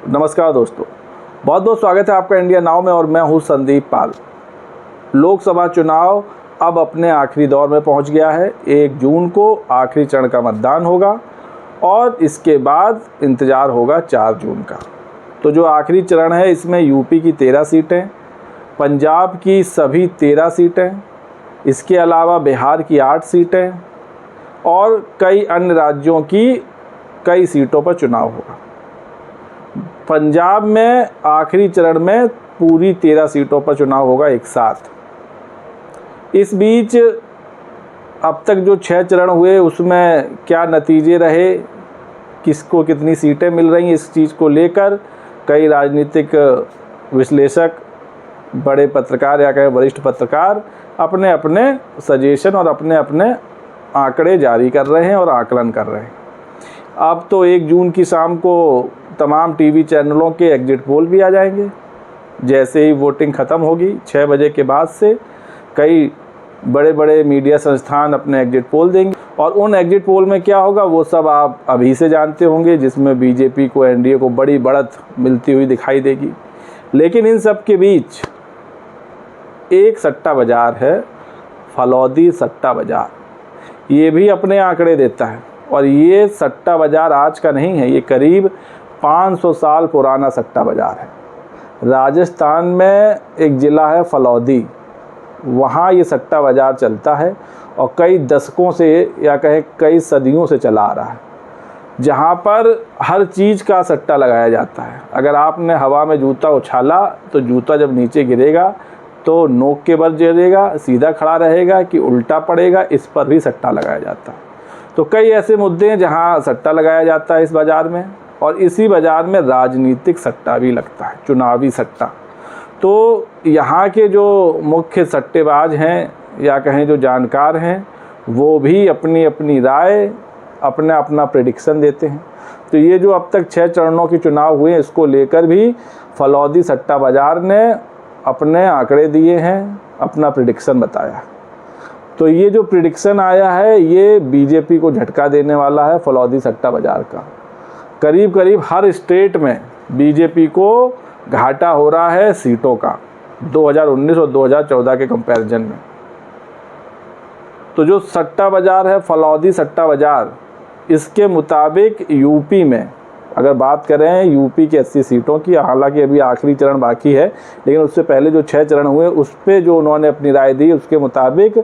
नमस्कार दोस्तों, बहुत बहुत स्वागत है आपका इंडिया नाउ में और मैं हूं संदीप पाल। लोकसभा चुनाव अब अपने आखिरी दौर में पहुंच गया है। 1 जून को आखिरी चरण का मतदान होगा और इसके बाद इंतज़ार होगा 4 जून का। तो जो आखिरी चरण है इसमें यूपी की 13 सीटें, पंजाब की सभी 13 सीटें, इसके अलावा बिहार की 8 सीटें और कई अन्य राज्यों की कई सीटों पर चुनाव होगा। पंजाब में आखिरी चरण में पूरी 13 सीटों पर चुनाव होगा एक साथ। इस बीच अब तक जो 6 चरण हुए उसमें क्या नतीजे रहे, किसको कितनी सीटें मिल रही, इस चीज़ को लेकर कई राजनीतिक विश्लेषक, बड़े पत्रकार या कहें वरिष्ठ पत्रकार अपने अपने सजेशन और अपने अपने आंकड़े जारी कर रहे हैं और आकलन कर रहे हैं। अब तो 1 जून की शाम को तमाम टीवी चैनलों के एग्जिट पोल भी आ जाएंगे। जैसे ही वोटिंग ख़त्म होगी 6 बजे के बाद से कई बड़े बड़े मीडिया संस्थान अपने एग्जिट पोल देंगे और उन एग्जिट पोल में क्या होगा वो सब आप अभी से जानते होंगे, जिसमें बीजेपी को, एनडीए को बड़ी बढ़त मिलती हुई दिखाई देगी। लेकिन इन सब के बीच एक सट्टा बाज़ार है, फलौदी सट्टा बाज़ार। ये भी अपने आंकड़े देता है और ये सट्टा बाज़ार आज का नहीं है, ये करीब 500 साल पुराना सट्टा बाज़ार है। राजस्थान में एक ज़िला है फलौदी, वहाँ ये सट्टा बाज़ार चलता है और कई दशकों से या कहें कई सदियों से चला आ रहा है, जहाँ पर हर चीज़ का सट्टा लगाया जाता है। अगर आपने हवा में जूता उछाला तो जूता जब नीचे गिरेगा तो नोक के बल गिरेगा, सीधा खड़ा रहेगा कि उल्टा पड़ेगा, इस पर भी सट्टा लगाया जाता है। तो कई ऐसे मुद्दे हैं जहाँ सट्टा लगाया जाता है इस बाज़ार में, और इसी बाज़ार में राजनीतिक सट्टा भी लगता है, चुनावी सट्टा। तो यहाँ के जो मुख्य सट्टेबाज हैं या कहें जो जानकार हैं वो भी अपनी अपनी राय, अपना अपना प्रेडिक्शन देते हैं। तो ये जो अब तक 6 चरणों के चुनाव हुए हैं इसको लेकर भी फलौदी सट्टा बाज़ार ने अपने आंकड़े दिए हैं, अपना प्रेडिक्शन बताया। तो ये जो प्रेडिक्शन आया है ये बीजेपी को झटका देने वाला है फलौदी सट्टा बाज़ार का। करीब करीब हर स्टेट में बीजेपी को घाटा हो रहा है सीटों का 2019 और 2014 के कंपैरिजन में। तो जो सट्टा बाज़ार है फलौदी सट्टा बाज़ार, इसके मुताबिक यूपी में अगर बात करें यूपी की 80 सीटों की, हालांकि अभी आखिरी चरण बाकी है, लेकिन उससे पहले जो 6 चरण हुए उस पे जो उन्होंने अपनी राय दी उसके मुताबिक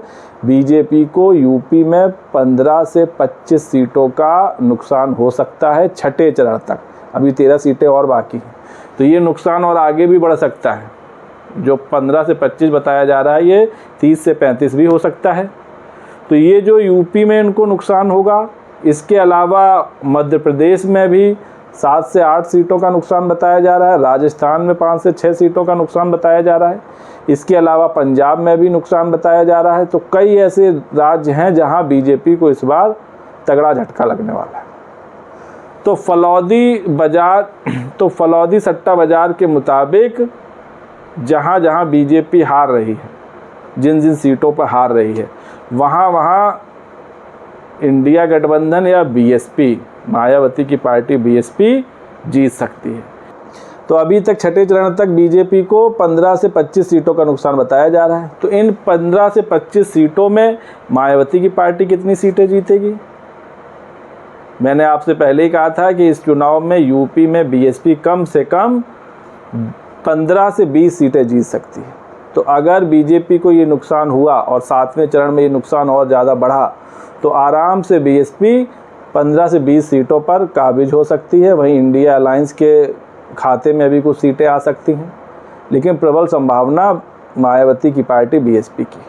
बीजेपी को यूपी में 15 से 25 सीटों का नुकसान हो सकता है 6ठे चरण तक। अभी 13 सीटें और बाकी हैं, तो ये नुकसान और आगे भी बढ़ सकता है। जो 15 से 25 बताया जा रहा है ये 30 से 35 भी हो सकता है। तो ये जो यूपी में इनको नुकसान होगा, इसके अलावा मध्य प्रदेश में भी 7 से 8 सीटों का नुकसान बताया जा रहा है, राजस्थान में 5 से 6 सीटों का नुकसान बताया जा रहा है, इसके अलावा पंजाब में भी नुकसान बताया जा रहा है। तो कई ऐसे राज्य हैं जहां बीजेपी को इस बार तगड़ा झटका लगने वाला है। तो फलौदी सट्टा बाज़ार के मुताबिक जहां जहां बीजेपी हार रही है, जिन जिन सीटों पर हार रही है, वहां इंडिया गठबंधन या बीएसपी, मायावती की पार्टी बीएसपी जीत सकती है। तो अभी तक 6ठे चरण तक बीजेपी को 15 से 25 सीटों का नुकसान बताया जा रहा है। तो इन 15 से 25 सीटों में मायावती की पार्टी कितनी सीटें जीतेगी? मैंने आपसे पहले ही कहा था कि इस चुनाव में यूपी में बीएसपी कम से कम 15 से 20 सीटें जीत सकती है। तो अगर बीजेपी को ये नुकसान हुआ और 7वें चरण में ये नुकसान और ज़्यादा बढ़ा तो आराम से बीएसपी 15 से 20 सीटों पर काबिज हो सकती है। वहीं इंडिया अलायंस के खाते में भी कुछ सीटें आ सकती हैं, लेकिन प्रबल संभावना मायावती की पार्टी बीएसपी की।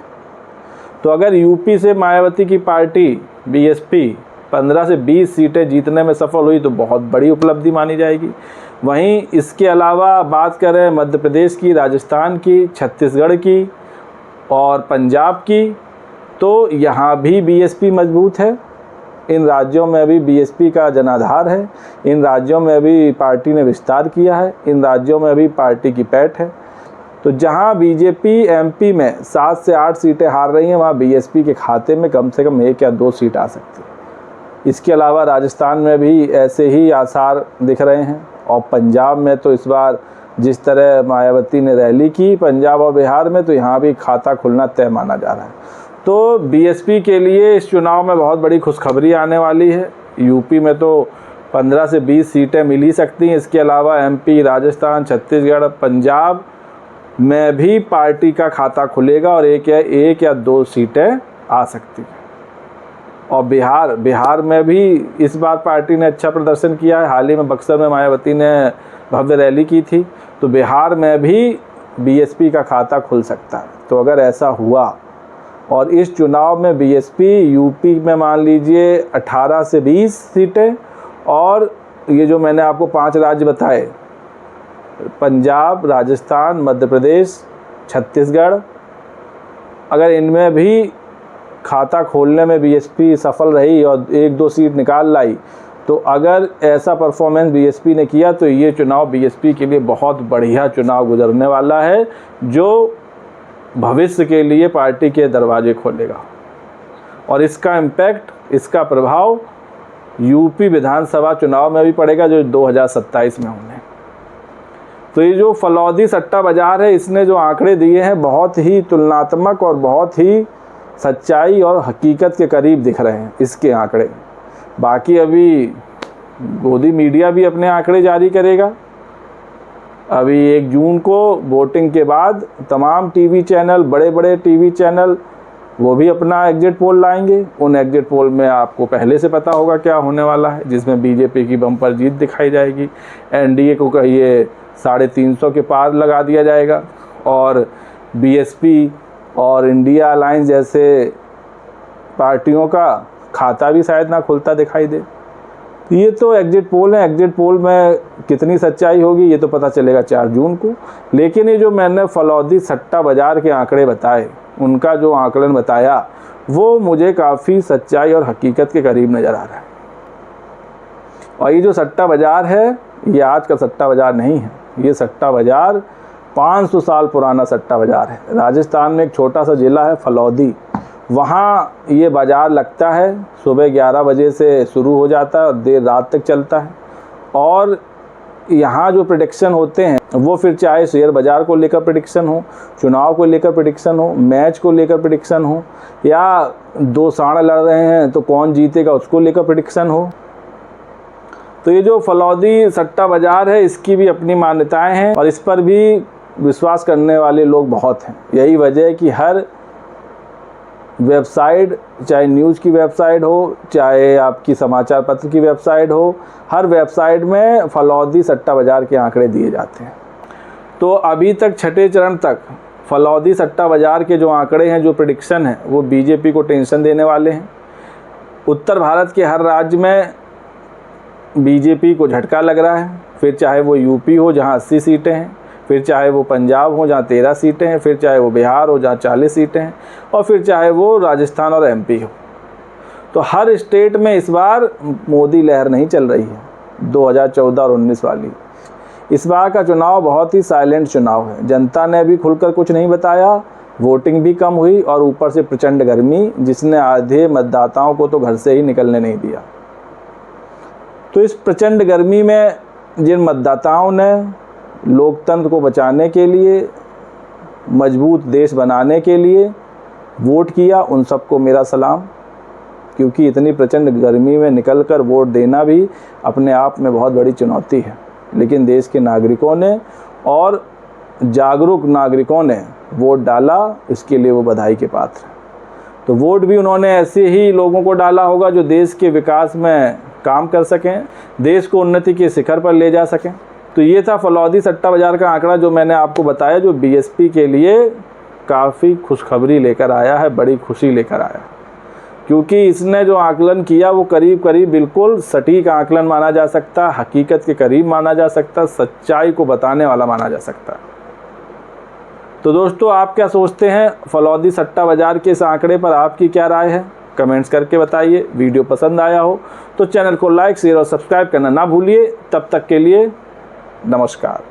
तो अगर यूपी से मायावती की पार्टी बीएसपी 15 से 20 सीटें जीतने में सफल हुई तो बहुत बड़ी उपलब्धि मानी जाएगी। वहीं इसके अलावा बात करें मध्य प्रदेश की, राजस्थान की, छत्तीसगढ़ की और पंजाब की, तो यहाँ भी बीएसपी मजबूत है। इन राज्यों में अभी बीएसपी का जनाधार है, इन राज्यों में अभी पार्टी ने विस्तार किया है, इन राज्यों में अभी पार्टी की पैठ है। तो जहां बीजेपी एमपी में 7 से 8 सीटें हार रही हैं वहां बीएसपी के खाते में कम से कम 1 या 2 सीट आ सकती है। इसके अलावा राजस्थान में भी ऐसे ही आसार दिख रहे हैं। और पंजाब में तो इस बार जिस तरह मायावती ने रैली की पंजाब और बिहार में, तो यहाँ भी खाता खुलना तय माना जा रहा है। तो बीएसपी के लिए इस चुनाव में बहुत बड़ी खुशखबरी आने वाली है। यूपी में तो 15 से 20 सीटें मिल ही सकती हैं। इसके अलावा एमपी, राजस्थान, छत्तीसगढ़, पंजाब में भी पार्टी का खाता खुलेगा और एक या दो सीटें आ सकती हैं। और बिहार में भी इस बार पार्टी ने अच्छा प्रदर्शन किया है। हाल ही में बक्सर में मायावती ने भव्य रैली की थी, तो बिहार में भी बीएसपी का खाता खुल सकता है। तो अगर ऐसा हुआ और इस चुनाव में बीएसपी यूपी में मान लीजिए 18 से 20 सीटें, और ये जो मैंने आपको 5 राज्य बताए, पंजाब, राजस्थान, मध्य प्रदेश, छत्तीसगढ़, अगर इनमें भी खाता खोलने में बीएसपी सफल रही और 1-2 सीट निकाल लाई, तो अगर ऐसा परफॉर्मेंस बीएसपी ने किया तो ये चुनाव बीएसपी के लिए बहुत बढ़िया चुनाव गुजरने वाला है, जो भविष्य के लिए पार्टी के दरवाजे खोलेगा। और इसका इम्पैक्ट, इसका प्रभाव यूपी विधानसभा चुनाव में भी पड़ेगा, जो 2027 में होंगे। तो ये जो फलौदी सट्टा बाजार है, इसने जो आंकड़े दिए हैं बहुत ही तुलनात्मक और बहुत ही सच्चाई और हकीकत के करीब दिख रहे हैं इसके आंकड़े। बाकी अभी गोदी मीडिया भी अपने आंकड़े जारी करेगा। अभी 1 जून को वोटिंग के बाद तमाम टीवी चैनल, बड़े बड़े टीवी चैनल, वो भी अपना एग्जिट पोल लाएंगे। उन एग्जिट पोल में आपको पहले से पता होगा क्या होने वाला है, जिसमें बीजेपी की बम्पर जीत दिखाई जाएगी, एनडीए को कहिए 350 के पार लगा दिया जाएगा, और बीएसपी और इंडिया अलायंस जैसे पार्टियों का खाता भी शायद ना खुलता दिखाई दे। ये तो एग्जिट पोल है, एग्जिट पोल में कितनी सच्चाई होगी ये तो पता चलेगा 4 जून को। लेकिन ये जो मैंने फलौदी सट्टा बाजार के आंकड़े बताए, उनका जो आकलन बताया, वो मुझे काफ़ी सच्चाई और हकीकत के करीब नज़र आ रहा है। और ये जो सट्टा बाजार है, ये आज का सट्टा बाजार नहीं है, ये सट्टा बाजार 500 साल पुराना सट्टा बाजार है। राजस्थान में एक छोटा सा ज़िला है फलौदी, वहाँ ये बाज़ार लगता है। सुबह 11 बजे से शुरू हो जाता है और देर रात तक चलता है। और यहाँ जो प्रेडिक्शन होते हैं वो फिर चाहे शेयर बाज़ार को लेकर प्रेडिक्शन हो, चुनाव को लेकर प्रेडिक्शन हो, मैच को लेकर प्रेडिक्शन हो, या 2 सांड लड़ रहे हैं तो कौन जीतेगा उसको लेकर प्रेडिक्शन हो। तो ये जो फलौदी सट्टा बाज़ार है, इसकी भी अपनी मान्यताएं हैं और इस पर भी विश्वास करने वाले लोग बहुत हैं। यही वजह है कि हर वेबसाइट, चाहे न्यूज़ की वेबसाइट हो, चाहे आपकी समाचार पत्र की वेबसाइट हो, हर वेबसाइट में फलौदी सट्टा बाज़ार के आंकड़े दिए जाते हैं। तो अभी तक छठे चरण तक फलौदी सट्टा बाज़ार के जो आंकड़े हैं, जो प्रेडिक्शन है, वो बीजेपी को टेंशन देने वाले हैं। उत्तर भारत के हर राज्य में बीजेपी को झटका लग रहा है, फिर चाहे वो यूपी हो जहाँ 80 सीटें हैं, फिर चाहे वो पंजाब हो जहाँ 13 सीटें हैं, फिर चाहे वो बिहार हो जहाँ 40 सीटें हैं, और फिर चाहे वो राजस्थान और एमपी हो। तो हर स्टेट में इस बार मोदी लहर नहीं चल रही है 2014 और 19 वाली। इस बार का चुनाव बहुत ही साइलेंट चुनाव है। जनता ने भी खुलकर कुछ नहीं बताया, वोटिंग भी कम हुई और ऊपर से प्रचंड गर्मी, जिसने आधे मतदाताओं को तो घर से ही निकलने नहीं दिया। तो इस प्रचंड गर्मी में जिन मतदाताओं ने लोकतंत्र को बचाने के लिए, मजबूत देश बनाने के लिए वोट किया, उन सबको मेरा सलाम। क्योंकि इतनी प्रचंड गर्मी में निकलकर वोट देना भी अपने आप में बहुत बड़ी चुनौती है, लेकिन देश के नागरिकों ने और जागरूक नागरिकों ने वोट डाला, इसके लिए वो बधाई के पात्र हैं। तो वोट भी उन्होंने ऐसे ही लोगों को डाला होगा जो देश के विकास में काम कर सकें, देश को उन्नति के शिखर पर ले जा सकें। तो ये था फलौदी सट्टा बाज़ार का आंकड़ा जो मैंने आपको बताया, जो बीएसपी के लिए काफ़ी खुशखबरी लेकर आया है, बड़ी खुशी लेकर आया। क्योंकि इसने जो आकलन किया वो करीब करीब बिल्कुल सटीक आकलन माना जा सकता, हकीकत के करीब माना जा सकता, सच्चाई को बताने वाला माना जा सकता। तो दोस्तों, आप क्या सोचते हैं फलौदी सट्टा बाज़ार के इस आंकड़े पर? आपकी क्या राय है? कमेंट्स करके बताइए। वीडियो पसंद आया हो तो चैनल को लाइक, शेयर और सब्सक्राइब करना ना भूलिए। तब तक के लिए नमस्कार।